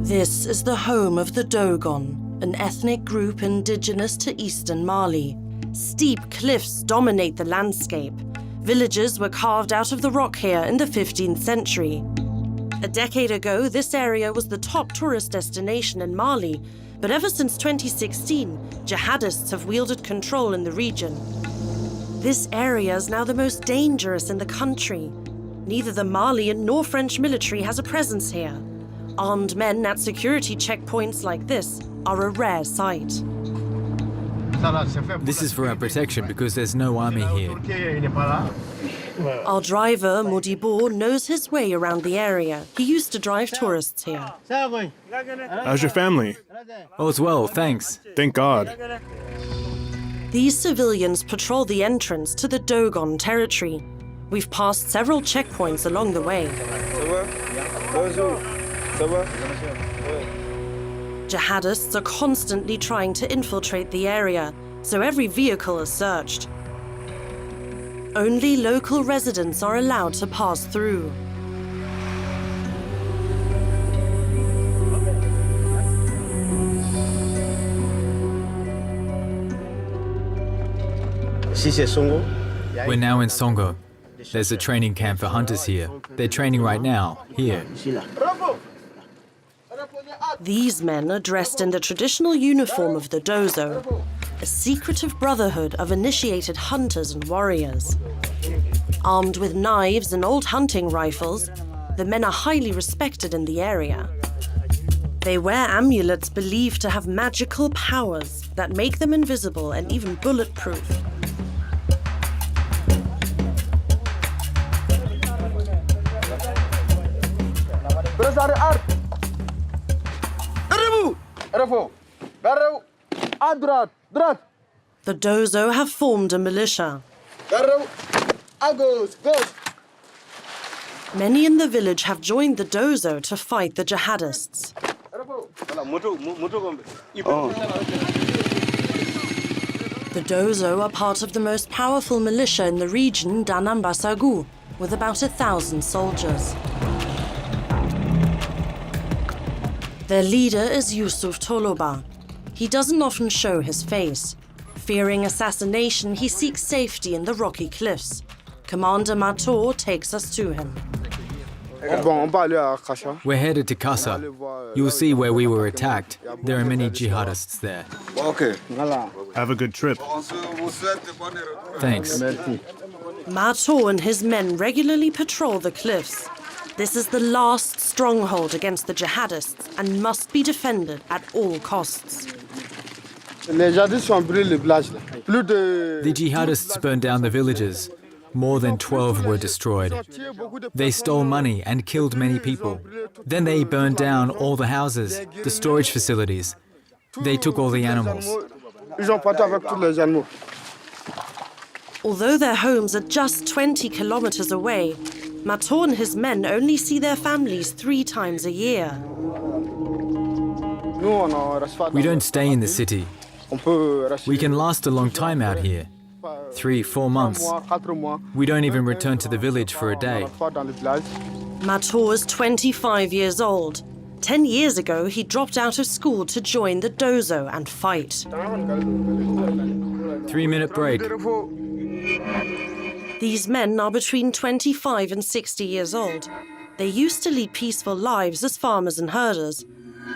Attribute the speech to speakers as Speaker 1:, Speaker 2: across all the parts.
Speaker 1: This is the home of the Dogon, an ethnic group indigenous to eastern Mali. Steep cliffs dominate the landscape. Villages were carved out of the rock here in the 15th century. A decade ago, this area was the top tourist destination in Mali, but ever since 2016, jihadists have wielded control in the region. This area is now the most dangerous in the country. Neither the Malian nor French military has a presence here. Armed men at security checkpoints like this are a rare sight.
Speaker 2: This is for our protection because there's no army here.
Speaker 1: Our driver, Modibo, knows his way around the area. He used to drive tourists here.
Speaker 3: How's your family?
Speaker 2: All's well, thanks.
Speaker 3: Thank God.
Speaker 1: These civilians patrol the entrance to the Dogon territory. We've passed several checkpoints along the way. Jihadists are constantly trying to infiltrate the area, so every vehicle is searched. Only local residents are allowed to pass through.
Speaker 2: We're now in Songo. There's a training camp for hunters here. They're training right now, here.
Speaker 1: These men are dressed in the traditional uniform of the Dozo, a secretive brotherhood of initiated hunters and warriors. Armed with knives and old hunting rifles, the men are highly respected in the area. They wear amulets believed to have magical powers that make them invisible and even bulletproof. The Dozo have formed a militia. Many in the village have joined the Dozo to fight the jihadists. The Dozo are part of the most powerful militia in the region, Danambasagu, with about 1,000 soldiers. Their leader is Yusuf Toloba. He doesn't often show his face. Fearing assassination, he seeks safety in the rocky cliffs. Commander Mato takes us to him.
Speaker 2: We're headed to Kasa. You'll see where we were attacked. There are many jihadists there.
Speaker 3: Have a good trip.
Speaker 2: Thanks.
Speaker 1: Mato and his men regularly patrol the cliffs. This is the last stronghold against the jihadists and must be defended at all costs.
Speaker 2: The jihadists burned down the villages. More than 12 were destroyed. They stole money and killed many people. Then they burned down all the houses, the storage facilities. They took all the animals.
Speaker 1: Although their homes are just 20 kilometers away, Mato and his men only see their families 3 times a year.
Speaker 2: We don't stay in the city. We can last a long time out here. 3-4 months. We don't even return to the village for a day.
Speaker 1: Mato is 25 years old. 10 years ago, he dropped out of school to join the Dozo and fight.
Speaker 2: 3-minute break.
Speaker 1: These men are between 25 and 60 years old. They used to lead peaceful lives as farmers and herders.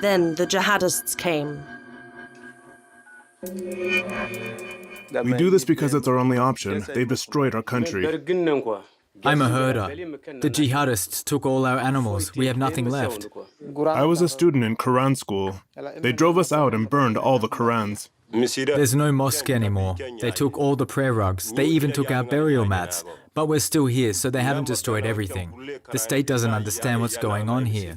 Speaker 1: Then the jihadists came.
Speaker 3: We do this because it's our only option. They've destroyed our country.
Speaker 2: I'm a herder. The jihadists took all our animals. We have nothing left.
Speaker 3: I was a student in Quran school. They drove us out and burned all the Qurans.
Speaker 2: There's no mosque anymore. They took all the prayer rugs. They even took our burial mats. But we're still here, so they haven't destroyed everything. The state doesn't understand what's going on here.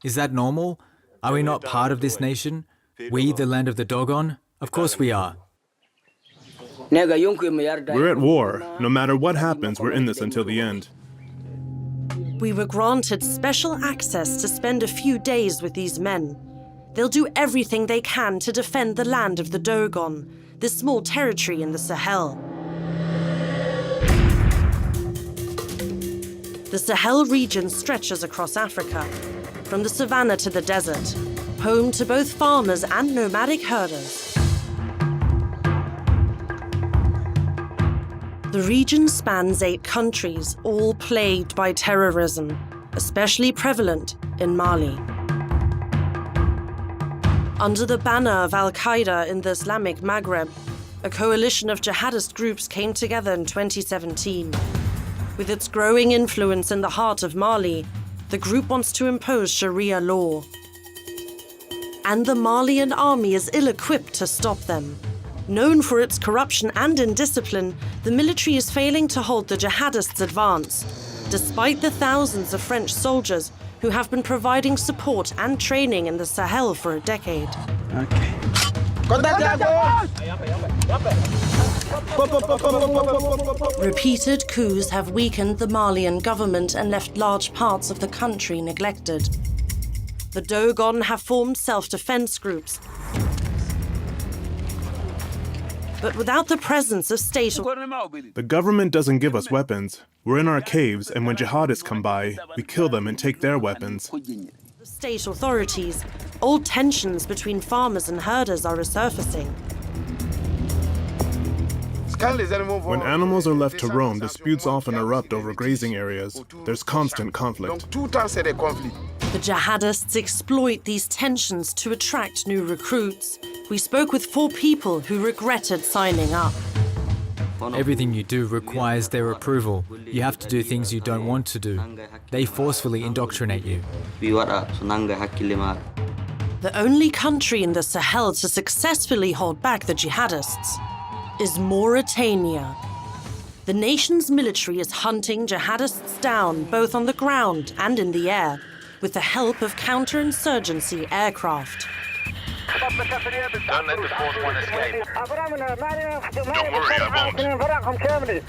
Speaker 2: Is that normal? Are we not part of this nation? We, the land of the Dogon? Of course we are.
Speaker 3: We're at war. No matter what happens, we're in this until the end.
Speaker 1: We were granted special access to spend a few days with these men. They'll do everything they can to defend the land of the Dogon, this small territory in the Sahel. The Sahel region stretches across Africa. from the savannah to the desert, home to both farmers and nomadic herders. The region spans 8 countries, all plagued by terrorism, especially prevalent in Mali. Under the banner of Al-Qaeda in the Islamic Maghreb, a coalition of jihadist groups came together in 2017. With its growing influence in the heart of Mali, the group wants to impose Sharia law. And the Malian army is ill-equipped to stop them. Known for its corruption and indiscipline, the military is failing to halt the jihadists' advance, despite the thousands of French soldiers who have been providing support and training in the Sahel for a decade.
Speaker 4: Okay.
Speaker 1: Repeated coups have weakened the Malian government and left large parts of the country neglected. The Dogon have formed self-defense groups, but without the presence of state.
Speaker 3: The government doesn't give us weapons. We're in our caves, and when jihadists come by, we kill them and take their weapons.
Speaker 1: State authorities, old tensions between farmers and herders are resurfacing.
Speaker 3: When animals are left to roam, disputes often erupt over grazing areas. There's constant conflict.
Speaker 1: The jihadists exploit these tensions to attract new recruits. We spoke with 4 people who regretted signing up.
Speaker 2: Everything you do requires their approval. You have to do things you don't want to do. They forcefully indoctrinate you.
Speaker 1: The only country in the Sahel to successfully hold back the jihadists is Mauritania. The nation's military is hunting jihadists down both on the ground and in the air, with the help of counterinsurgency aircraft.
Speaker 5: Don't let the fourth one escape. Don't worry, I won't.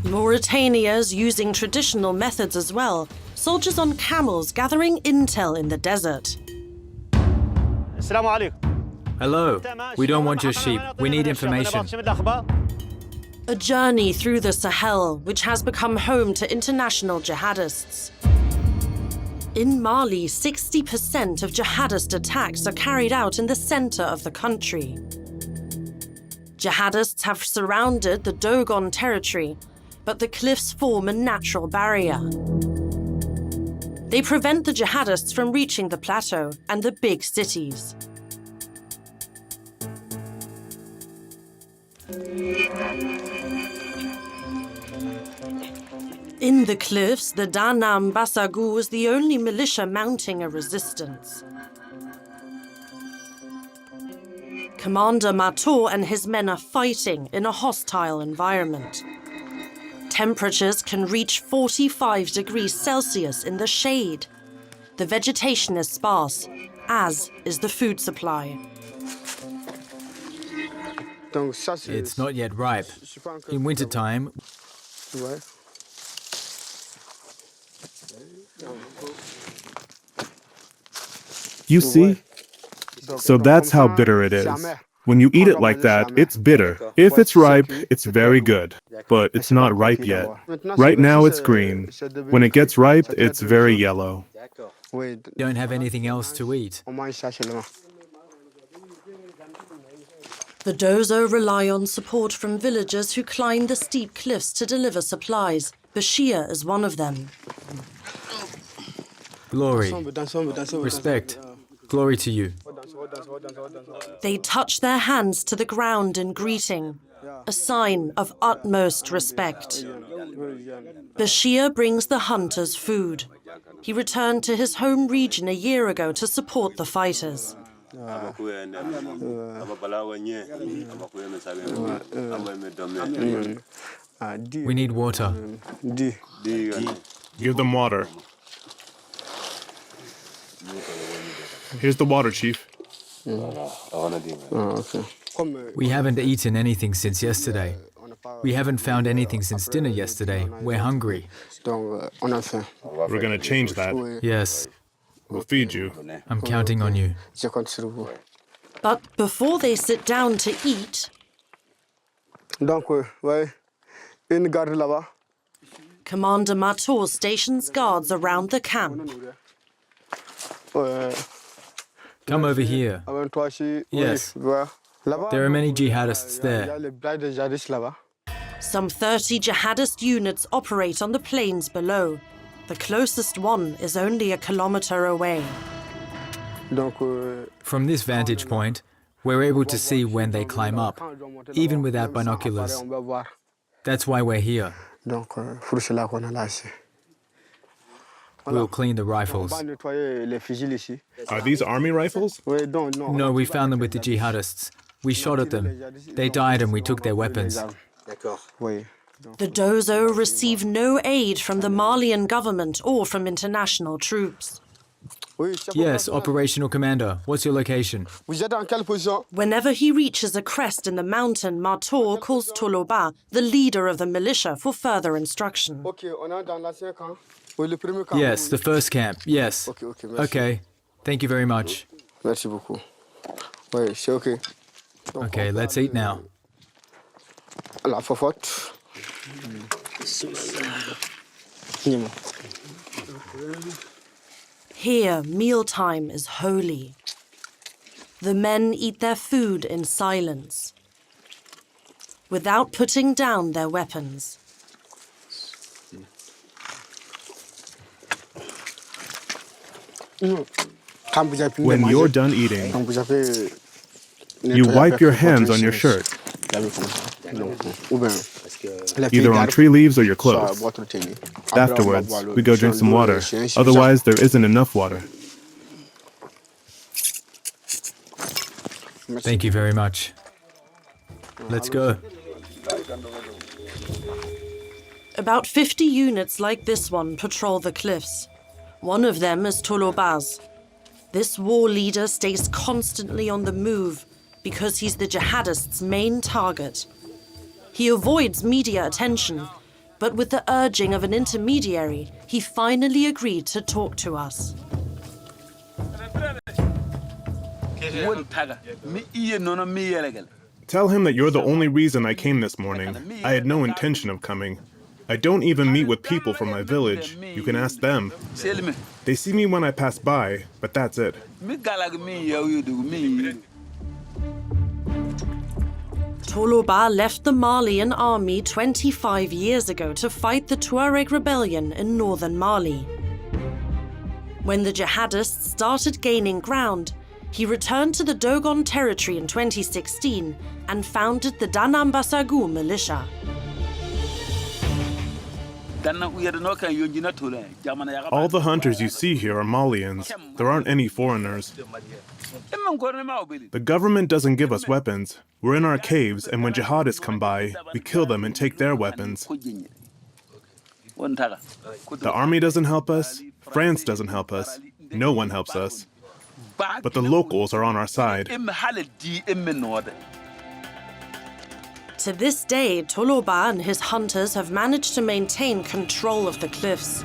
Speaker 1: Mauritania is using traditional methods as well. Soldiers on camels gathering intel in the desert.
Speaker 2: Hello, we don't want your sheep. We need information.
Speaker 1: A journey through the Sahel, which has become home to international jihadists. In Mali, 60% of jihadist attacks are carried out in the center of the country. Jihadists have surrounded the Dogon territory, but the cliffs form a natural barrier. They prevent the jihadists from reaching the plateau and the big cities. In the cliffs, the Danam Basagu is the only militia mounting a resistance. Commander Mato and his men are fighting in a hostile environment. Temperatures can reach 45 degrees Celsius in the shade. The vegetation is sparse, as is the food supply.
Speaker 2: It's not yet ripe. In wintertime,
Speaker 3: You see? So that's how bitter it is. When you eat it like that, it's bitter. If it's ripe, it's very good. But it's not ripe yet. Right now it's green. When it gets ripe, it's very yellow.
Speaker 2: you don't have anything else to eat.
Speaker 1: The Dozo rely on support from villagers who climb the steep cliffs to deliver supplies. Bashir is one of them.
Speaker 2: Glory, respect, glory to you.
Speaker 1: They touch their hands to the ground in greeting, a sign of utmost respect. Bashir brings the hunters food. He returned to his home region a year ago to support the fighters.
Speaker 2: We need water.
Speaker 3: Give them water. Here's the water, Chief.
Speaker 2: We haven't eaten anything since yesterday. We haven't found anything since dinner yesterday. We're hungry.
Speaker 3: We're gonna change that.
Speaker 2: Yes,
Speaker 3: We'll feed you.
Speaker 2: I'm counting on you.
Speaker 1: But before they sit down to Commander Mator stations guards around the camp.
Speaker 2: Come over here. Yes. There are many jihadists there.
Speaker 1: Some 30 jihadist units operate on the plains below. The closest one is only a kilometer away.
Speaker 2: From this vantage point, we're able to see when they climb up, even without binoculars. That's why we're here. We'll clean the rifles.
Speaker 3: Are these army rifles?
Speaker 2: No, we found them with the jihadists. We shot at them. They died and we took their weapons.
Speaker 1: The Dozo receive no aid from the Malian government or from international troops.
Speaker 2: Yes, operational commander. What's your location?
Speaker 1: Whenever he reaches a crest in the mountain, Mator calls Toloba, the leader of the militia, for further instruction.
Speaker 2: Yes, the first camp. Yes. Okay. Thank you very much. Okay, let's eat now.
Speaker 1: Here, mealtime is holy. The men eat their food in silence, without putting down their weapons.
Speaker 3: When you're done eating, you wipe your hands on your shirt, either on tree leaves or your clothes. Afterwards, we go drink some water. Otherwise, there isn't enough water.
Speaker 2: Thank you very much. Let's go.
Speaker 1: About 50 units like this one patrol the cliffs. One of them is Tolobaz. This war leader stays constantly on the move because he's the jihadists' main target. He avoids media attention, but with the urging of an intermediary, he finally agreed to talk to us.
Speaker 3: Tell him that you're the only reason I came this morning. I had no intention of coming. I don't even meet with people from my village. You can ask them. They see me when I pass by, but that's it.
Speaker 1: Toloba left the Malian army 25 years ago to fight the Tuareg rebellion in northern Mali. When the jihadists started gaining ground, he returned to the Dogon territory in 2016 and founded the Danambasagu militia.
Speaker 3: All the hunters you see here are Malians. There aren't any foreigners. The government doesn't give us weapons. We're in our caves, and when jihadists come by, we kill them and take their weapons. The army doesn't help us. France doesn't help us. No one helps us. But the locals are on our side.
Speaker 1: To this day, Toloba and his hunters have managed to maintain control of the cliffs.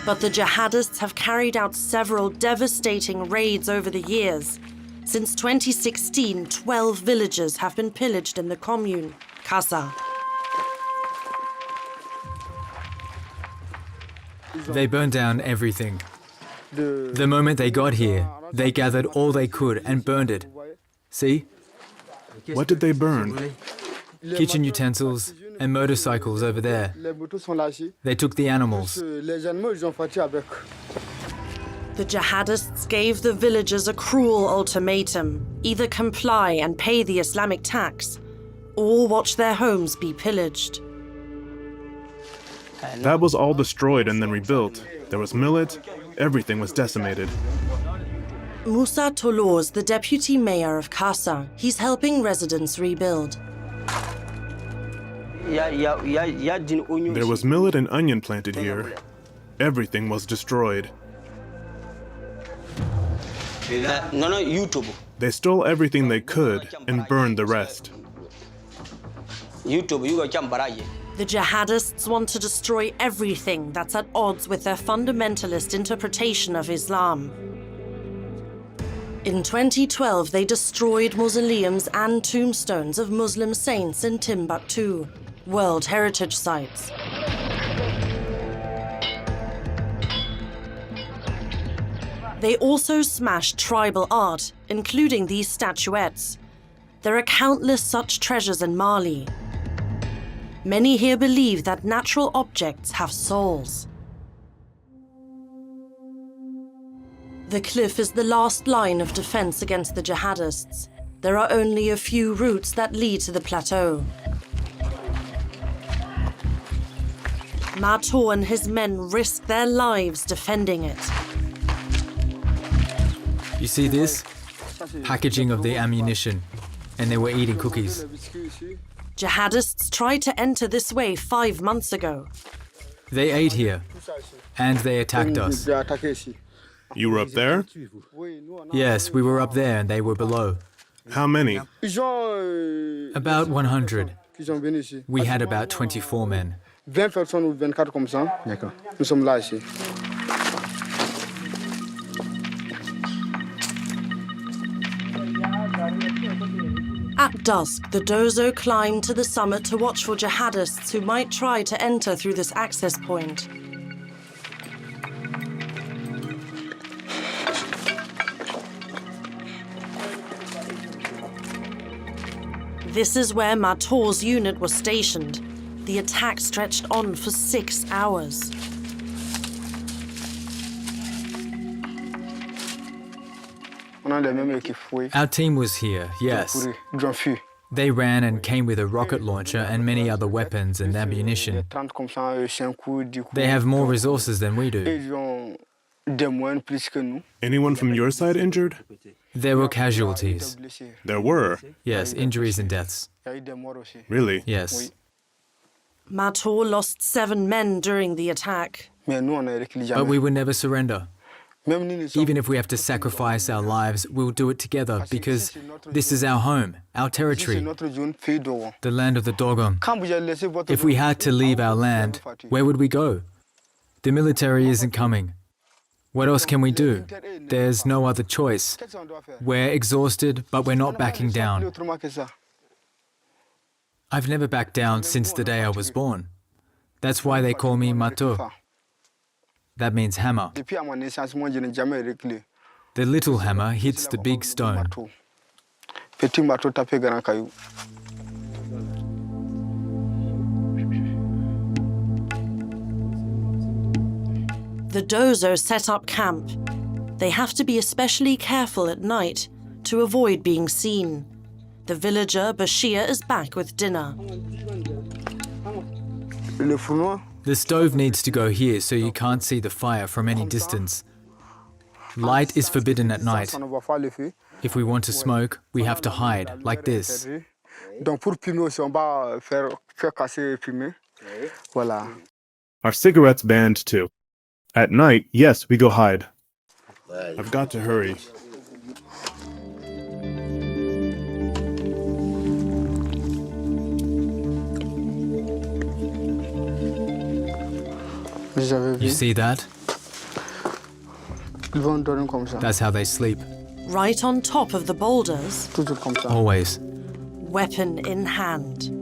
Speaker 1: But the jihadists have carried out several devastating raids over the years. Since 2016, 12 villages have been pillaged in the commune, Kasa.
Speaker 2: They burned down everything. The moment they got here, they gathered all they could and burned it. See?
Speaker 3: What did they burn?
Speaker 2: Kitchen utensils and motorcycles over there. They took the animals.
Speaker 1: The jihadists gave the villagers a cruel ultimatum: either comply and pay the Islamic tax, or watch their homes be pillaged.
Speaker 3: That was all destroyed and then rebuilt. There was millet, everything was decimated.
Speaker 1: Musa Tolo is the deputy mayor of Kasa. He's helping residents rebuild.
Speaker 3: There was millet and onion planted here. Everything was destroyed. They stole everything they could and burned the rest.
Speaker 1: The jihadists want to destroy everything that's at odds with their fundamentalist interpretation of Islam. In 2012, they destroyed mausoleums and tombstones of Muslim saints in Timbuktu, World Heritage Sites. They also smash tribal art, including these statuettes. There are countless such treasures in Mali. Many here believe that natural objects have souls. The cliff is the last line of defense against the jihadists. There are only a few routes that lead to the plateau. Mato and his men risk their lives defending it.
Speaker 2: You see this? Packaging of the ammunition. And they were eating cookies.
Speaker 1: Jihadists tried to enter this way 5 months ago.
Speaker 2: They ate here. And they attacked us.
Speaker 3: You were up there?
Speaker 2: Yes, we were up there and they were below.
Speaker 3: How many?
Speaker 2: About 100. We had about 24 men.
Speaker 1: At dusk, the Dozo climbed to the summit to watch for jihadists who might try to enter through this access point. This is where Mato's unit was stationed. The attack stretched on for 6 hours.
Speaker 2: Our team was here, yes. They ran and came with a rocket launcher and many other weapons and ammunition. They have more resources than we do.
Speaker 3: Anyone from your side injured?
Speaker 2: There were casualties.
Speaker 3: There were.
Speaker 2: Yes, injuries and deaths.
Speaker 3: Really?
Speaker 2: Yes.
Speaker 1: Mato lost 7 men during the attack.
Speaker 2: But we will never surrender. Even if we have to sacrifice our lives, we'll do it together because this is our home, our territory, the land of the Dogon. If we had to leave our land, where would we go? The military isn't coming. What else can we do? There's no other choice. We're exhausted, but we're not backing down. I've never backed down since the day I was born. That's why they call me Mato. That means hammer. The little hammer hits the big stone.
Speaker 1: The Dozo set up camp. They have to be especially careful at night to avoid being seen. The villager Bashir is back with dinner.
Speaker 2: The stove needs to go here so you can't see the fire from any distance. Light is forbidden at night. If we want to smoke, we have to hide, like this.
Speaker 3: Our cigarettes banned too. At night, yes, we go hide. I've got to hurry.
Speaker 2: You see that? That's how they sleep.
Speaker 1: Right on top of the boulders,
Speaker 2: Always.
Speaker 1: weapon in hand.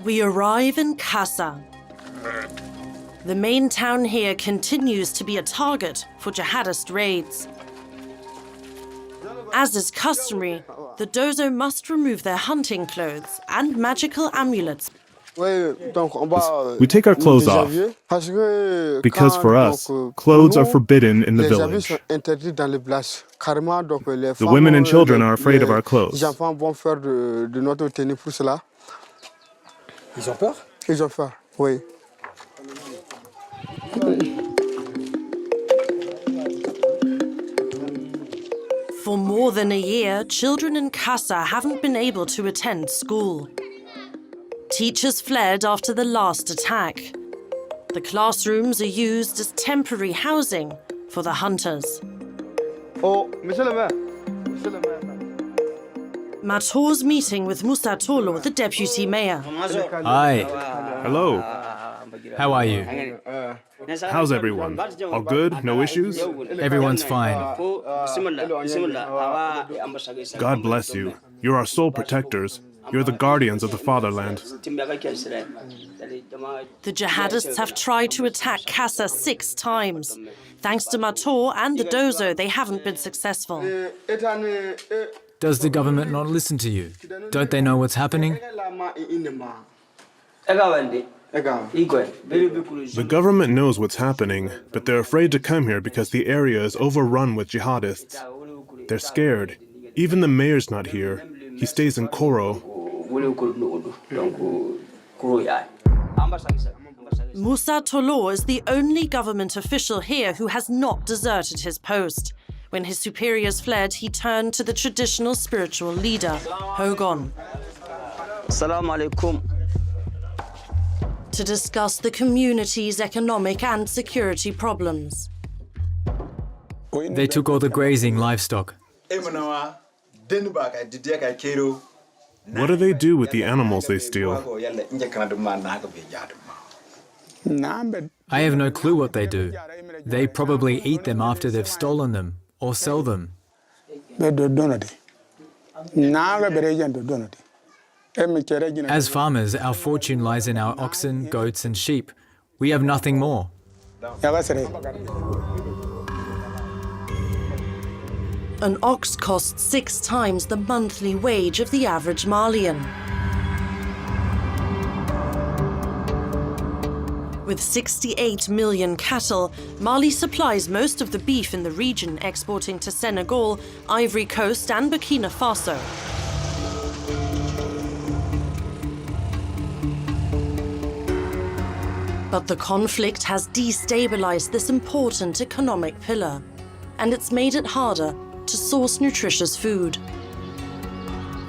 Speaker 1: We arrive in Kasa. The main town here continues to be a target for jihadist raids. As is customary, the Dozo must remove their hunting clothes and magical amulets.
Speaker 3: We take our clothes off because for us, clothes are forbidden in the village. The women and children are afraid of our clothes.
Speaker 4: Ils ont peur?
Speaker 6: Ils ont peur, oui.
Speaker 1: For more than a year, children in Kasa haven't been able to attend school. Teachers fled after the last attack. The classrooms are used as temporary housing for the hunters.
Speaker 6: Oh, monsieur le maire. Monsieur le maire.
Speaker 1: Mato's meeting with Musa Tolo, the deputy mayor.
Speaker 2: Hi.
Speaker 3: Hello.
Speaker 2: How are you?
Speaker 3: How's everyone? All good? No issues?
Speaker 2: Everyone's fine.
Speaker 3: God bless you. You're our sole protectors. You're the guardians of the fatherland.
Speaker 1: The jihadists have tried to attack Kasa 6 times. Thanks to Mator and the Dozo, they haven't been successful.
Speaker 2: Does the government not listen to you? Don't they know what's happening?
Speaker 3: The government knows what's happening, but they're afraid to come here because the area is overrun with jihadists. They're scared. Even the mayor's not here. He stays in Koro.
Speaker 1: Musa Tolo is the only government official here who has not deserted his post. When his superiors fled, he turned to the traditional spiritual leader, Hogon, to discuss the community's economic and security problems.
Speaker 2: They took all the grazing livestock.
Speaker 3: What do they do with the animals they steal?
Speaker 2: I have no clue what they do. They probably eat them after they've stolen them or sell them. As farmers, our fortune lies in our oxen, goats, and sheep. We have nothing more.
Speaker 1: An ox costs 6 times the monthly wage of the average Malian. With 68 million cattle, Mali supplies most of the beef in the region, exporting to Senegal, Ivory Coast, and Burkina Faso. But the conflict has destabilized this important economic pillar, and it's made it harder to source nutritious food.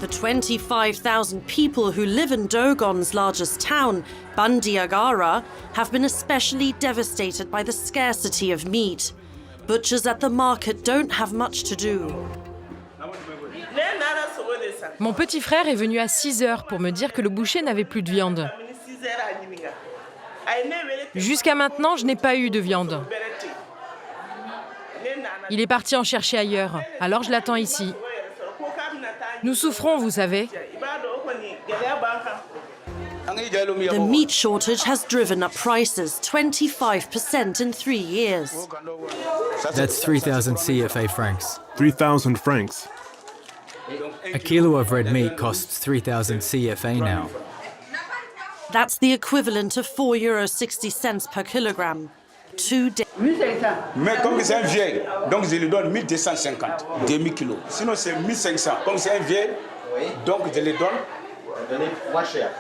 Speaker 1: The 25,000 people who live in Dogon's largest town, Bandiagara, have been especially devastated by the scarcity of meat. Butchers at the market don't have much to do.
Speaker 4: Mon petit frère est venu à 6 heures pour me dire que le boucher n'avait plus de viande. Jusqu'à maintenant, je n'ai pas eu de viande. Il est parti en chercher ailleurs, alors je l'attends ici. Nous souffrons, vous savez.
Speaker 1: The meat shortage has driven up prices 25% in 3 years.
Speaker 2: That's 3,000 CFA francs.
Speaker 3: 3,000 francs.
Speaker 2: A kilo of red meat costs 3,000 CFA now.
Speaker 1: That's the equivalent of €4.60 per kilogram. 2 days.
Speaker 7: Mais comme c'est un vieil, donc je lui donne 1250, 2000 kilos. Sinon c'est 1500. Comme c'est un vieil, donc je lui donne moins cher.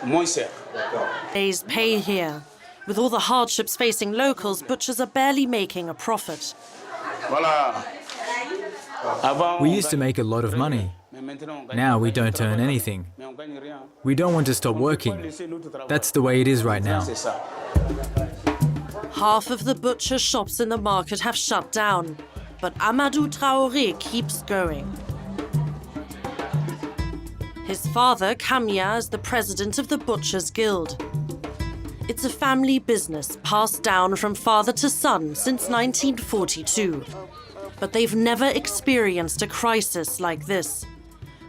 Speaker 1: Days pay here. With all the hardships facing locals, butchers are barely making a profit.
Speaker 7: Voilà.
Speaker 2: We used to make a lot of money. Now we don't earn anything. We don't want to stop working. That's the way it is right now.
Speaker 1: Half of the butcher shops in the market have shut down, but Amadou Traoré keeps going. His father, Kamia, is the president of the Butchers Guild. It's a family business passed down from father to son since 1942. But they've never experienced a crisis like this.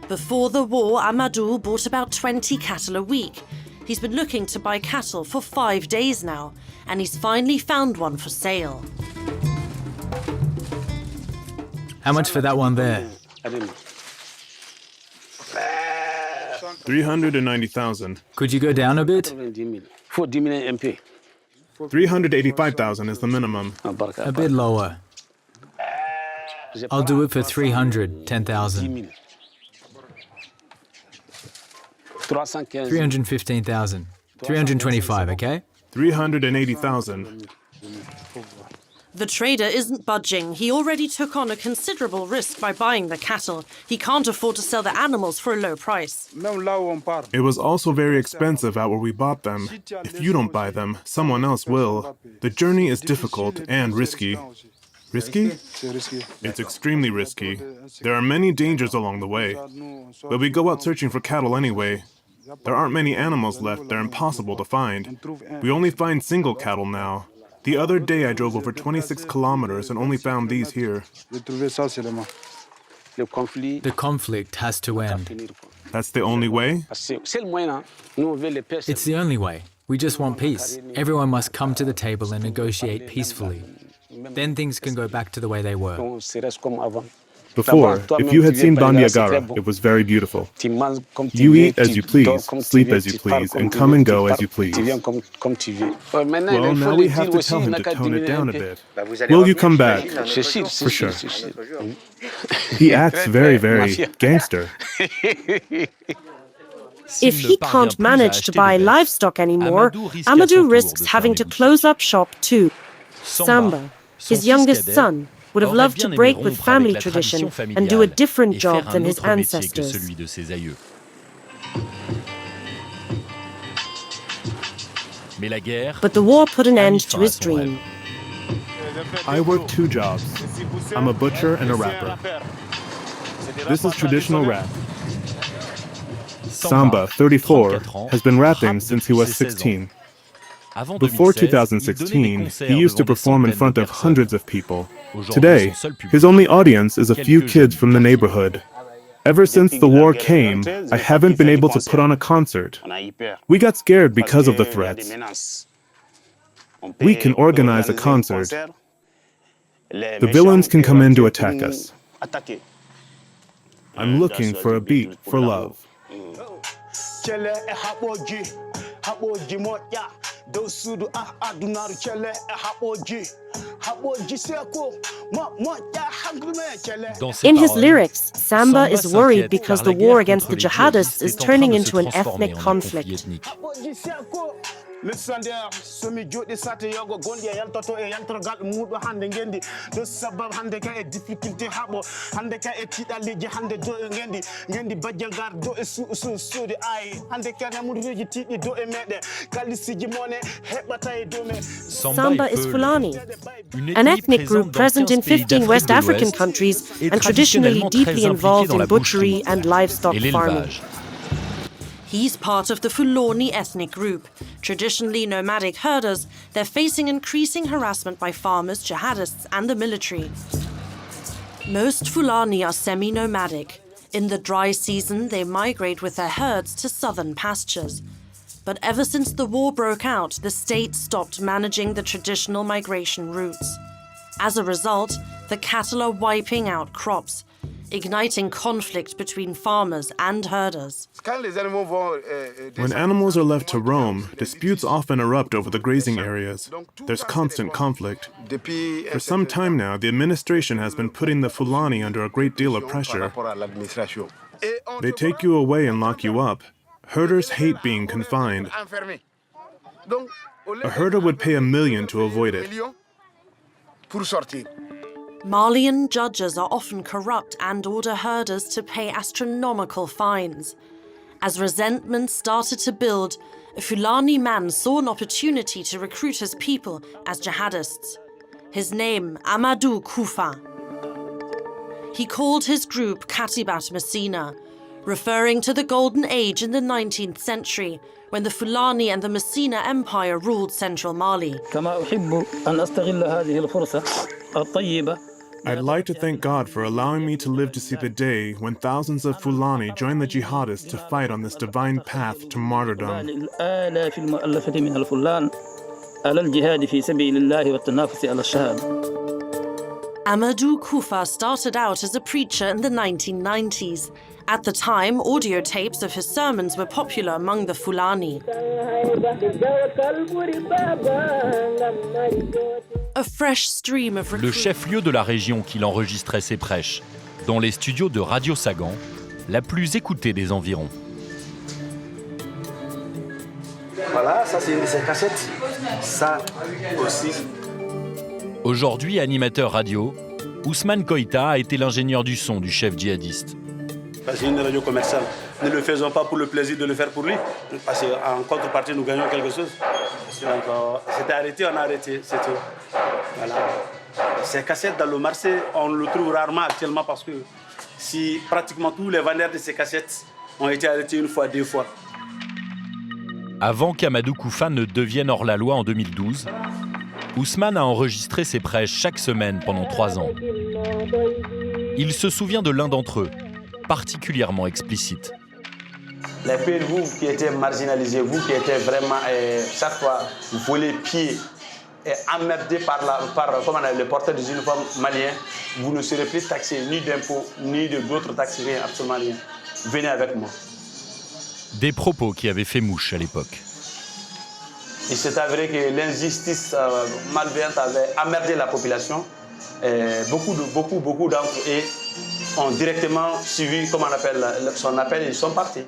Speaker 1: Before the war, Amadou bought about 20 cattle a week. He's been looking to buy cattle for 5 days now, and he's finally found one for sale.
Speaker 2: How much for that one there?
Speaker 3: 390,000.
Speaker 2: Could you go down a bit?
Speaker 3: 385,000 is the minimum.
Speaker 2: A bit lower. I'll do it for 310,000. 315,000. 325, okay?
Speaker 3: 380,000.
Speaker 1: The trader isn't budging. He already took on a considerable risk by buying the cattle. He can't afford to sell the animals for a low price.
Speaker 3: It was also very expensive out where we bought them. If you don't buy them, someone else will. The journey is difficult and risky. Risky? It's extremely risky. There are many dangers along the way. But we go out searching for cattle anyway. There aren't many animals left, they're impossible to find. We only find single cattle now. The other day I drove over 26 kilometers and only found these here.
Speaker 2: The conflict has to end.
Speaker 3: That's the only way?
Speaker 2: It's the only way. We just want peace. Everyone must come to the table and negotiate peacefully. Then things can go back to the way they were.
Speaker 3: Before, if you had seen Bandiagara, it was very beautiful. You eat as you please, sleep as you please, and come and go as you please. Well, now we have to tell him to tone it down a bit. Will you come back? For sure. He acts very gangster.
Speaker 1: If he can't manage to buy livestock anymore, Amadou risks having to close up shop too. Samba, his youngest son, would have loved to break with family tradition and do a different job than his ancestors. But the war put an end to his dream.
Speaker 3: I work 2 jobs. I'm a butcher and a rapper. This is traditional rap. Samba, 34, has been rapping since he was 16. Before 2016, he used to perform in front of hundreds of people. Today, his only audience is a few kids from the neighborhood. Ever since the war came, I haven't been able to put on a concert. We got scared because of the threats. We can organize a concert. The villains can come in to attack us. I'm looking for a beat for love.
Speaker 1: In his lyrics, Samba is worried because the war against the jihadists is turning into an ethnic conflict. Samba is Fulani, an ethnic group present in 15 West African countries and traditionally deeply involved in butchery and livestock farming. He's part of the Fulani ethnic group. Traditionally nomadic herders, they're facing increasing harassment by farmers, jihadists, and the military. Most Fulani are semi-nomadic. In the dry season, they migrate with their herds to southern pastures. But ever since the war broke out, the state stopped managing the traditional migration routes. As a result, the cattle are wiping out crops, igniting conflict between farmers and herders.
Speaker 3: When animals are left to roam, disputes often erupt over the grazing areas. There's constant conflict. For some time now, the administration has been putting the Fulani under a great deal of pressure. They take you away and lock you up. Herders hate being confined. A herder would pay $1 million to avoid it.
Speaker 1: Malian judges are often corrupt and order herders to pay astronomical fines. As resentment started to build, a Fulani man saw an opportunity to recruit his people as jihadists. His name, Amadou Kufa. He called his group Katibat Messina, referring to the golden age in the 19th century, when the Fulani and the Messina Empire ruled central Mali.
Speaker 3: I'd like to thank God for allowing me to live to see the day when thousands of Fulani join the jihadists to fight on this divine path to martyrdom.
Speaker 1: Amadou Kufa started out as a preacher in the 1990s. At the time, audio tapes of his sermons were popular among the Fulani. A fresh stream of
Speaker 8: Le chef-lieu de la région qu'il enregistrait ses prêches, dans les studios de Radio Sagan, la plus écoutée des environs.
Speaker 9: Voilà, ça c'est une de ses cassettes. Ça aussi.
Speaker 8: Aujourd'hui animateur radio, Ousmane Koïta a été l'ingénieur du son du chef djihadiste.
Speaker 9: C'est une radio commerciale. Ne le faisons pas pour le plaisir de le faire pour lui, parce qu'en contrepartie, nous gagnons quelque chose. Donc, c'était arrêté, on a arrêté, c'est tout. Voilà. Ces cassettes dans le marché, on le trouve rarement actuellement parce que si pratiquement tous les vendeurs de ces cassettes ont été arrêtés 1 fois, 2 fois.
Speaker 8: Avant qu'Amadou Koufa ne devienne hors-la-loi en 2012, Ousmane a enregistré ses prêches chaque semaine pendant 3 ans. Il se souvient de l'un d'entre eux, particulièrement explicite.
Speaker 9: Les pays, vous qui étiez marginalisés, vous qui étiez vraiment, chaque fois, vous les pieds emmerdés par le porteur des uniformes maliens, vous ne serez plus taxés ni d'impôts, ni d'autres taxes, rien, absolument rien. Venez avec moi.
Speaker 8: Des propos qui avaient fait mouche à l'époque.
Speaker 9: Il s'est avéré que l'injustice malveillante avait emmerdé la population. Beaucoup d'entre eux ont directement suivi, comme on appelle, son appel et ils sont partis.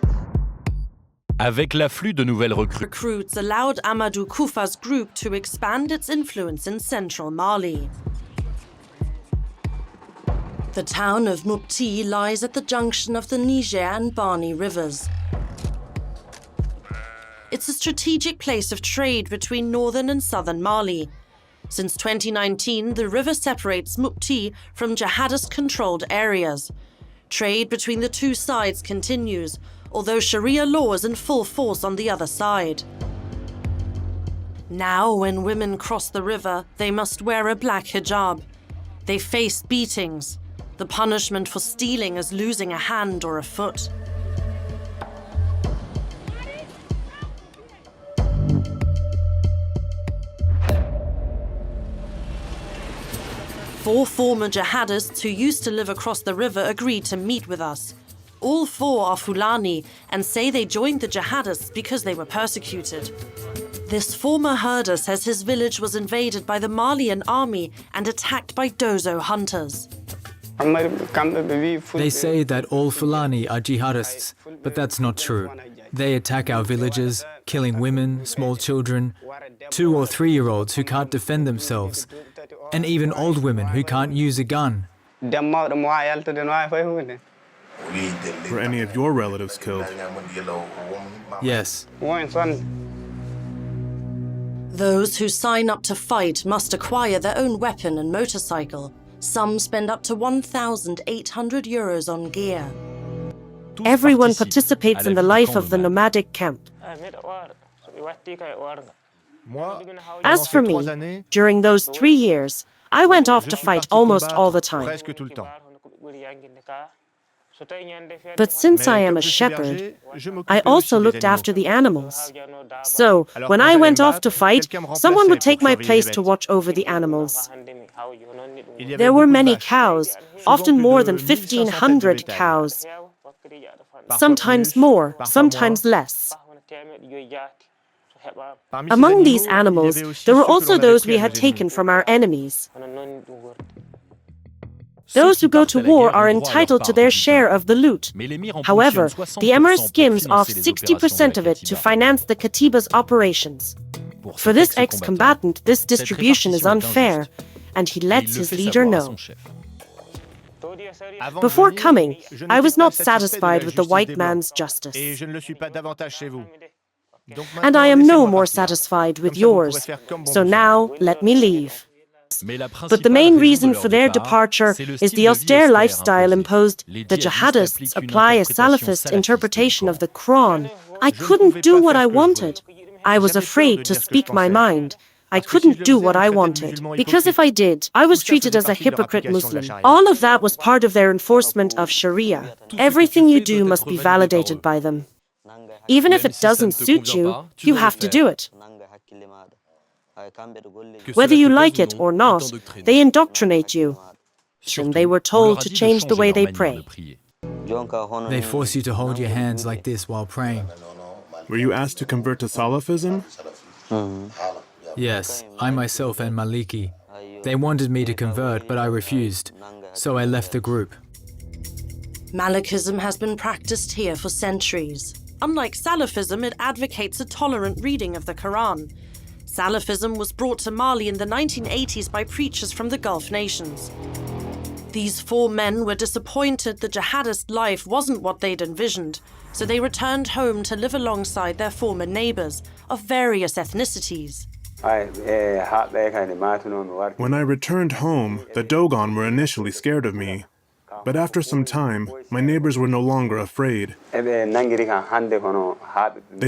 Speaker 8: Avec l'afflux de nouvelles recrues,
Speaker 1: Recruits allowed Amadou Koufa's group to expand its influence in central Mali. The town of Mopti lies at the junction of the Niger and Barni rivers. It's a strategic place of trade between northern and southern Mali. Since 2019, the river separates Mopti from jihadist-controlled areas. Trade between the two sides continues, although Sharia law is in full force on the other side. Now, when women cross the river, they must wear a black hijab. They face beatings. The punishment for stealing is losing a hand or a foot. Four former jihadists who used to live across the river agreed to meet with us. All 4 are Fulani and say they joined the jihadists because they were persecuted. This former herder says his village was invaded by the Malian army and attacked by Dozo hunters.
Speaker 2: They say that all Fulani are jihadists, but that's not true. They attack our villages, killing women, small children, 2- or 3-year-olds who can't defend themselves, and even old women who can't use a gun.
Speaker 3: Were any of your relatives killed?
Speaker 2: Yes.
Speaker 1: Those who sign up to fight must acquire their own weapon and motorcycle. Some spend up to 1,800 euros on gear.
Speaker 10: Everyone participates in the life of the nomadic camp. As for me, during those 3 years, I went off to fight almost all the time. But since I am a shepherd, I also looked after the animals. So, when I went off to fight, someone would take my place to watch over the animals. There were many cows, often more than 1,500 cows. Sometimes more, sometimes less. Among these animals, there were also those we had taken from our enemies. Those who go to war are entitled to their share of the loot. However, the emir skims off 60% of it to finance the Katiba's operations. For this ex-combatant, this distribution is unfair, and he lets his leader know. Before coming, I was not satisfied with the white man's justice. And I am no more satisfied with yours, so now let me leave. But the main reason for their departure is the austere lifestyle imposed. The jihadists apply a Salafist interpretation of the Quran. I couldn't do what I wanted. I was afraid to speak my mind. I couldn't do what I wanted, because if I did, I was treated as a hypocrite Muslim. All of that was part of their enforcement of Sharia. Everything you do must be validated by them. Even if it doesn't suit you, you have to do it. Whether you like it or not, they indoctrinate you. And they were told to change the way they pray.
Speaker 2: They force you to hold your hands like this while praying.
Speaker 3: Were you asked to convert to Salafism?
Speaker 2: Yes, I myself and Maliki. They wanted me to convert, but I refused, so I left the group.
Speaker 1: Malikism has been practiced here for centuries. Unlike Salafism, it advocates a tolerant reading of the Quran. Salafism was brought to Mali in the 1980s by preachers from the Gulf nations. These 4 men were disappointed the jihadist life wasn't what they'd envisioned, so they returned home to live alongside their former neighbors of various ethnicities.
Speaker 3: When I returned home, the Dogon were initially scared of me. But after some time, my neighbors were no longer afraid. They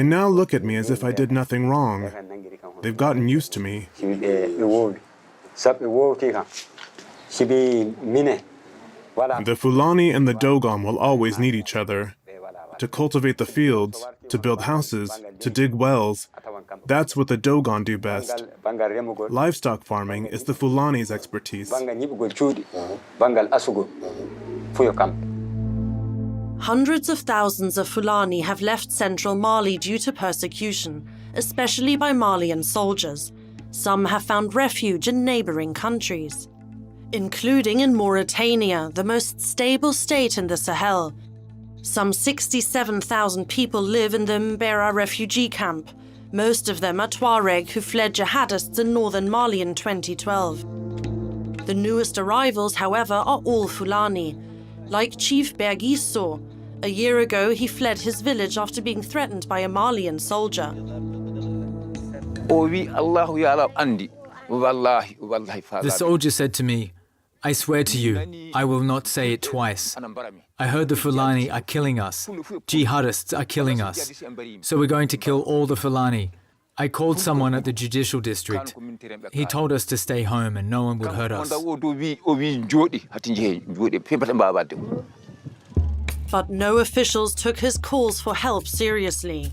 Speaker 3: now look at me as if I did nothing wrong. They've gotten used to me. The Fulani and the Dogon will always need each other. To cultivate the fields, to build houses, to dig wells, that's what the Dogon do best. Livestock farming is the Fulani's expertise.
Speaker 1: Hundreds of thousands of Fulani have left central Mali due to persecution, especially by Malian soldiers. Some have found refuge in neighboring countries, including in Mauritania, the most stable state in the Sahel. Some 67,000 people live in the Mbera refugee camp. Most of them are Tuareg who fled jihadists in northern Mali in 2012. The newest arrivals, however, are all Fulani. Like Chief Bergiso, a year ago he fled his village after being threatened by a Malian soldier.
Speaker 2: The soldier said to me, "I swear to you, I will not say it twice. I heard the Fulani are killing us. Jihadists are killing us. So we're going to kill all the Fulani." I called someone at the judicial district. He told us to stay home and no one would hurt us.
Speaker 1: But no officials took his calls for help seriously.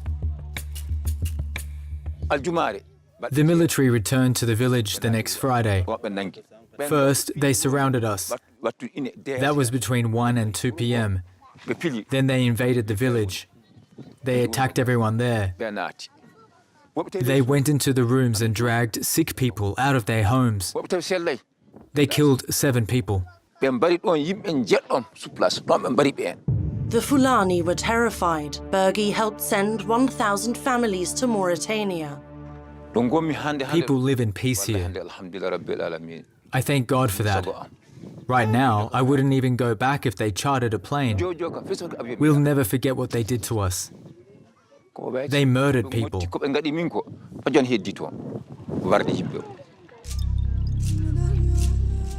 Speaker 2: The military returned to the village the next Friday. First, they surrounded us. That was between 1 and 2 p.m. Then they invaded the village. They attacked everyone there. They went into the rooms and dragged sick people out of their homes. They killed 7 people.
Speaker 1: The Fulani were terrified. Bergi helped send 1,000 families to Mauritania.
Speaker 2: People live in peace here. I thank God for that. Right now, I wouldn't even go back if they chartered a plane. We'll never forget what they did to us. They murdered people.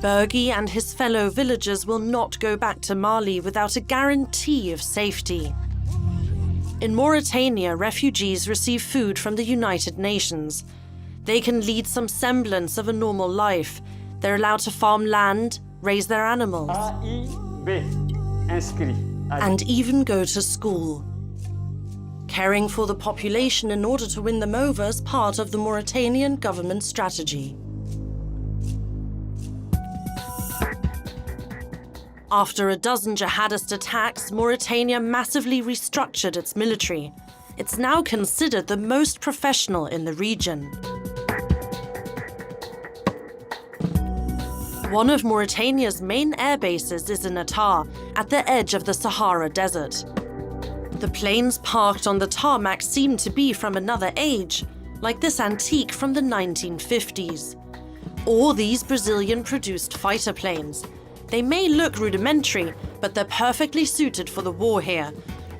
Speaker 1: Bergi and his fellow villagers will not go back to Mali without a guarantee of safety. In Mauritania, refugees receive food from the United Nations. They can lead some semblance of a normal life. They're allowed to farm land, raise their animals, and even go to school. Caring for the population in order to win them over is part of the Mauritanian government strategy. After a dozen jihadist attacks, Mauritania massively restructured its military. It's now considered the most professional in the region. One of Mauritania's main air bases is in Atar, at the edge of the Sahara Desert. The planes parked on the tarmac seem to be from another age, like this antique from the 1950s. Or these Brazilian-produced fighter planes. They may look rudimentary, but they're perfectly suited for the war here.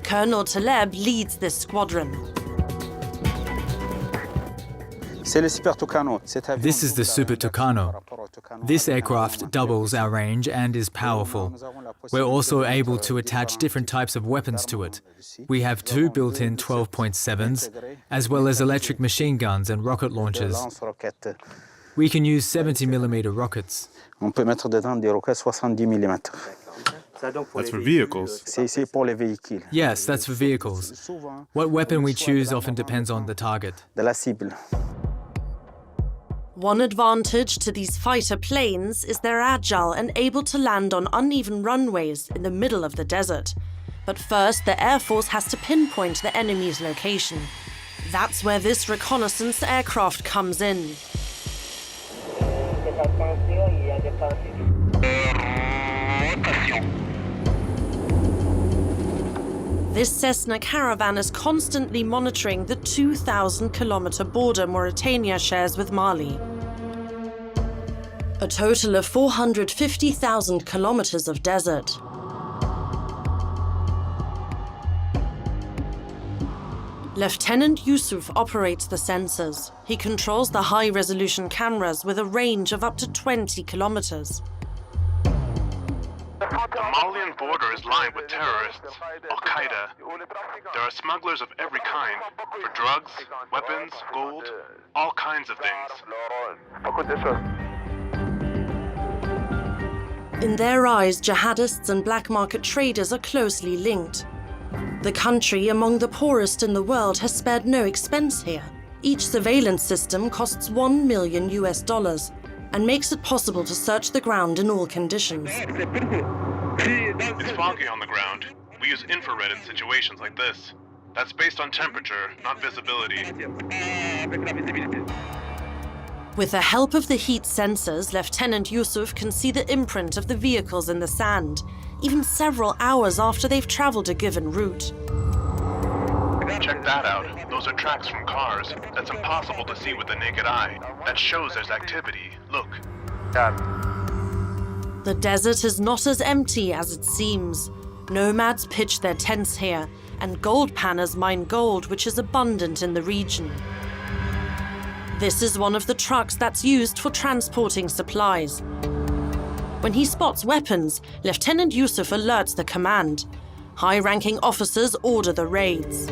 Speaker 1: Colonel Taleb leads this squadron.
Speaker 2: This is the Super Tucano. This aircraft doubles our range and is powerful. We're also able to attach different types of weapons to it. We have 2 built-in 12.7s, as well as electric machine guns and rocket launchers. We can use 70mm rockets.
Speaker 3: That's for vehicles.
Speaker 2: Yes, that's for vehicles. What weapon we choose often depends on the target.
Speaker 1: One advantage to these fighter planes is they're agile and able to land on uneven runways in the middle of the desert. But first, the Air Force has to pinpoint the enemy's location. That's where this reconnaissance aircraft comes in. This Cessna Caravan is constantly monitoring the 2,000-kilometer border Mauritania shares with Mali. A total of 450,000 kilometers of desert. Lieutenant Yusuf operates the sensors. He controls the high-resolution cameras with a range of up to 20 kilometers.
Speaker 3: The Malian border is lined with terrorists, Al-Qaeda. There are smugglers of every kind, for drugs, weapons, gold, all kinds of things.
Speaker 1: In their eyes, jihadists and black market traders are closely linked. The country, among the poorest in the world, has spared no expense here. Each surveillance system costs $1 million and makes it possible to search the ground in all conditions.
Speaker 3: It's foggy on the ground. We use infrared in situations like this. That's based on temperature, not visibility.
Speaker 1: With the help of the heat sensors, Lieutenant Yusuf can see the imprint of the vehicles in the sand, even several hours after they've traveled a given route.
Speaker 3: Check that out. Those are tracks from cars. That's impossible to see with the naked eye. That shows there's activity. Look.
Speaker 1: The desert is not as empty as it seems. Nomads pitch their tents here, and gold panners mine gold, which is abundant in the region. This is one of the trucks that's used for transporting supplies. When he spots weapons, Lieutenant Yusuf alerts the command. High-ranking officers order the raids.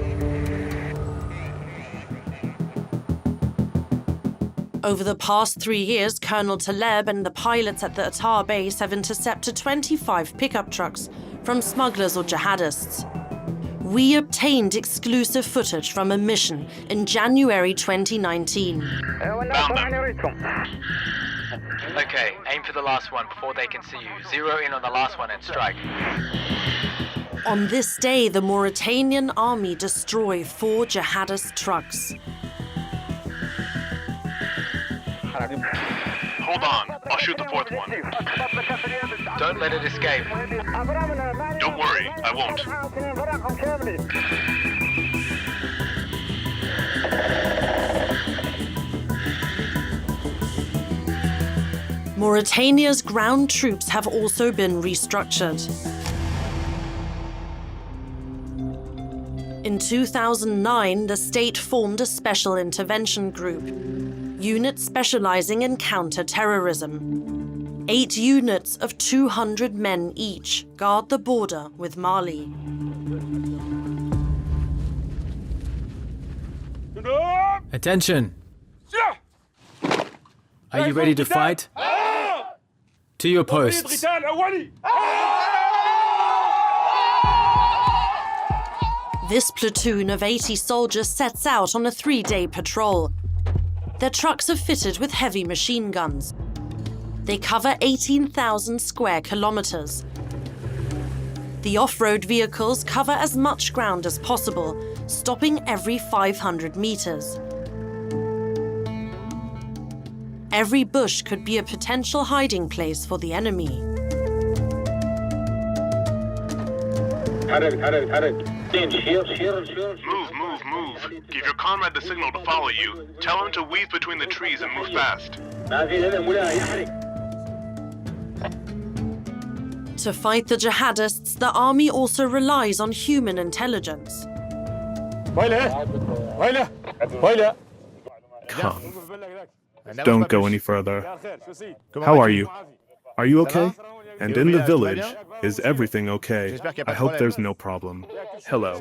Speaker 1: Over the past 3 years, Colonel Taleb and the pilots at the Attar base have intercepted 25 pickup trucks from smugglers or jihadists. We obtained exclusive footage from a mission in January 2019.
Speaker 3: Found them.
Speaker 11: Okay, aim for the last one before they can see you. Zero in on the last one and strike.
Speaker 1: On this day, the Mauritanian army destroy 4 jihadist trucks.
Speaker 3: Hold on. I'll shoot the 4th one.
Speaker 11: Don't let it escape.
Speaker 3: Don't worry, I won't.
Speaker 1: Mauritania's ground troops have also been restructured. In 2009, the state formed a special intervention group, units specializing in counter-terrorism. 8 units of 200 men each guard the border with Mali.
Speaker 2: Attention! Are you ready to fight? To your posts.
Speaker 1: This platoon of 80 soldiers sets out on a 3-day patrol. Their trucks are fitted with heavy machine guns. They cover 18,000 square kilometers. The off-road vehicles cover as much ground as possible, stopping every 500 meters. Every bush could be a potential hiding place for the enemy.
Speaker 3: Move. Give your comrade the signal to follow you. Tell him to weave between the trees and move fast.
Speaker 1: To fight the jihadists, the army also relies on human intelligence.
Speaker 3: Come. Don't go any further. How are you? Are you okay? And in the village, is everything okay? I hope there's no problem. Hello.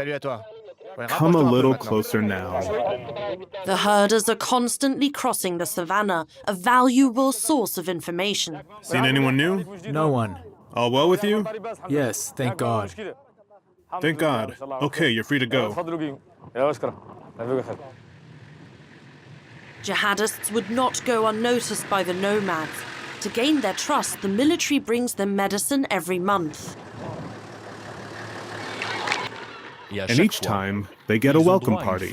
Speaker 3: Come a little closer now.
Speaker 1: The herders are constantly crossing the savannah, a valuable source of information.
Speaker 3: Seen anyone new?
Speaker 2: No one.
Speaker 3: All well with you?
Speaker 2: Yes, thank God.
Speaker 3: Thank God. Okay, you're free to go.
Speaker 1: Jihadists would not go unnoticed by the nomads. To gain their trust, the military brings them medicine every month.
Speaker 3: And each time, they get a welcome party.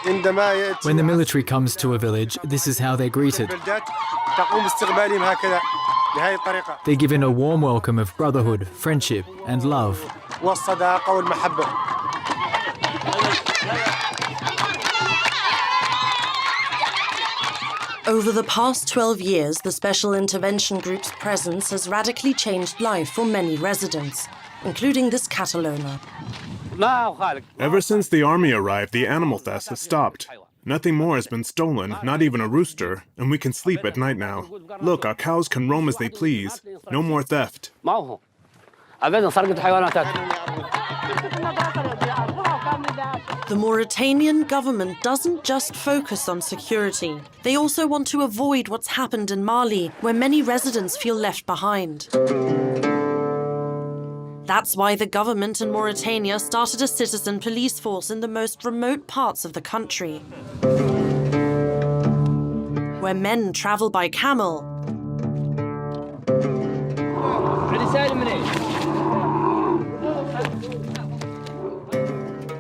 Speaker 2: When the military comes to a village, this is how they're greeted. They're given a warm welcome of brotherhood, friendship, and love.
Speaker 1: Over the past 12 years, the Special Intervention Group's presence has radically changed life for many residents, including this cattle owner.
Speaker 3: Ever since the army arrived, the animal theft has stopped. Nothing more has been stolen, not even a rooster, and we can sleep at night now. Look, our cows can roam as they please. No more theft.
Speaker 1: The Mauritanian government doesn't just focus on security. They also want to avoid what's happened in Mali, where many residents feel left behind. That's why the government in Mauritania started a citizen police force in the most remote parts of the country, where men travel by camel,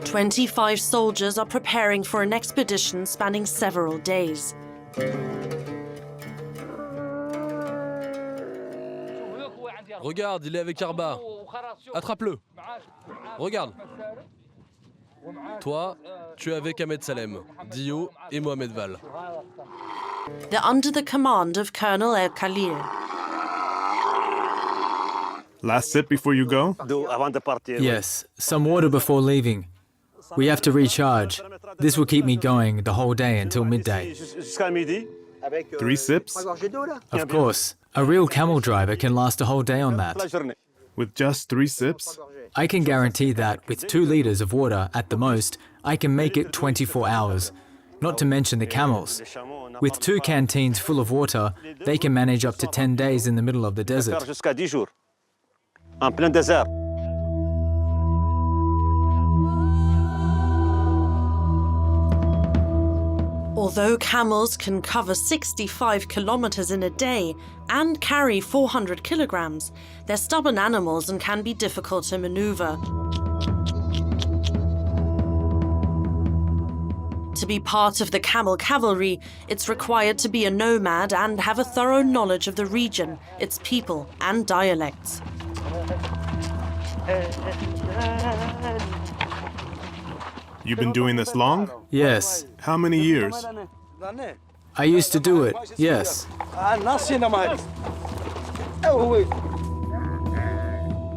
Speaker 1: 25 soldiers are preparing for an expedition spanning several days.
Speaker 12: Regarde, il est avec Arba. Attrape-le. Regarde. Toi, tu es avec Ahmed Salem, Dio et Mohamed Val.
Speaker 1: They're under the command of Colonel El Khalil.
Speaker 3: Last sip before you go?
Speaker 2: Yes, some water before leaving. We have to recharge. This will keep me going the whole day until midday.
Speaker 3: 3 sips?
Speaker 2: Of course, a real camel driver can last a whole day on that.
Speaker 3: With just 3 sips?
Speaker 2: I can guarantee that with 2 liters of water at the most, I can make it 24 hours. Not to mention the camels. With 2 canteens full of water, they can manage up to 10 days in the middle of the desert.
Speaker 1: Although camels can cover 65 kilometers in a day and carry 400 kilograms, they're stubborn animals and can be difficult to maneuver. To be part of the camel cavalry, it's required to be a nomad and have a thorough knowledge of the region, its people, and dialects.
Speaker 3: You've been doing this long?
Speaker 2: Yes.
Speaker 3: How many years?
Speaker 2: I used to do it, yes.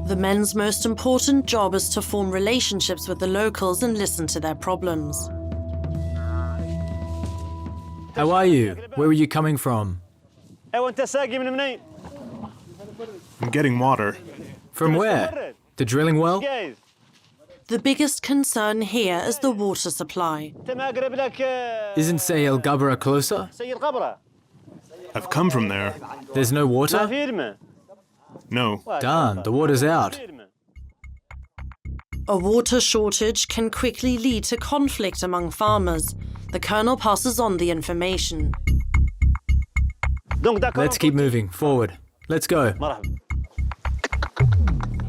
Speaker 1: The men's most important job is to form relationships with the locals and listen to their problems.
Speaker 2: How are you? Where are you coming from?
Speaker 3: I'm getting water.
Speaker 2: From where? The drilling well?
Speaker 1: The biggest concern here is the water supply.
Speaker 2: Isn't Sahel Gabra closer?
Speaker 3: I've come from there.
Speaker 2: There's no water?
Speaker 3: No.
Speaker 2: Darn, the water's out.
Speaker 1: A water shortage can quickly lead to conflict among farmers. The colonel passes on the information.
Speaker 2: Let's keep moving, forward. Let's go.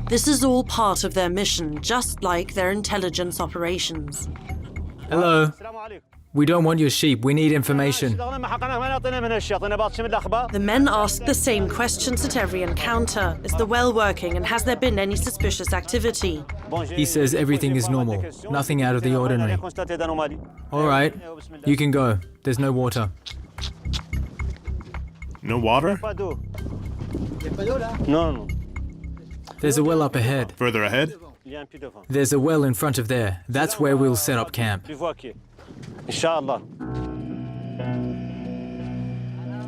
Speaker 1: This is all part of their mission, just like their intelligence operations.
Speaker 2: Hello. We don't want your sheep, we need information.
Speaker 1: The men ask the same questions at every encounter. Is the well working and has there been any suspicious activity?
Speaker 2: He says everything is normal, nothing out of the ordinary. All right, you can go. There's no water.
Speaker 3: No water?
Speaker 9: No.
Speaker 2: There's a well up ahead.
Speaker 3: Further ahead?
Speaker 2: There's a well in front of there. That's where we'll set up camp.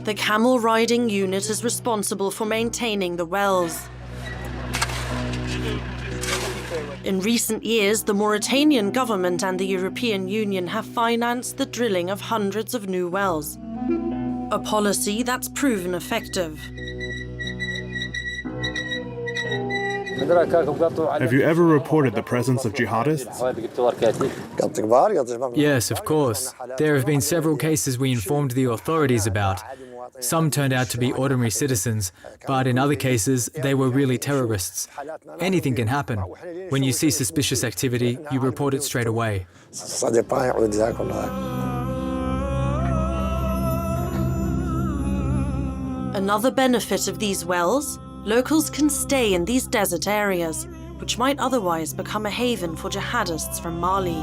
Speaker 1: The camel riding unit is responsible for maintaining the wells. In recent years, the Mauritanian government and the European Union have financed the drilling of hundreds of new wells, a policy that's proven effective.
Speaker 3: Have you ever reported the presence of jihadists?
Speaker 2: Yes, of course. There have been several cases we informed the authorities about. Some turned out to be ordinary citizens, but in other cases, they were really terrorists. Anything can happen. When you see suspicious activity, you report it straight away.
Speaker 1: Another benefit of these wells, locals can stay in these desert areas, which might otherwise become a haven for jihadists from Mali.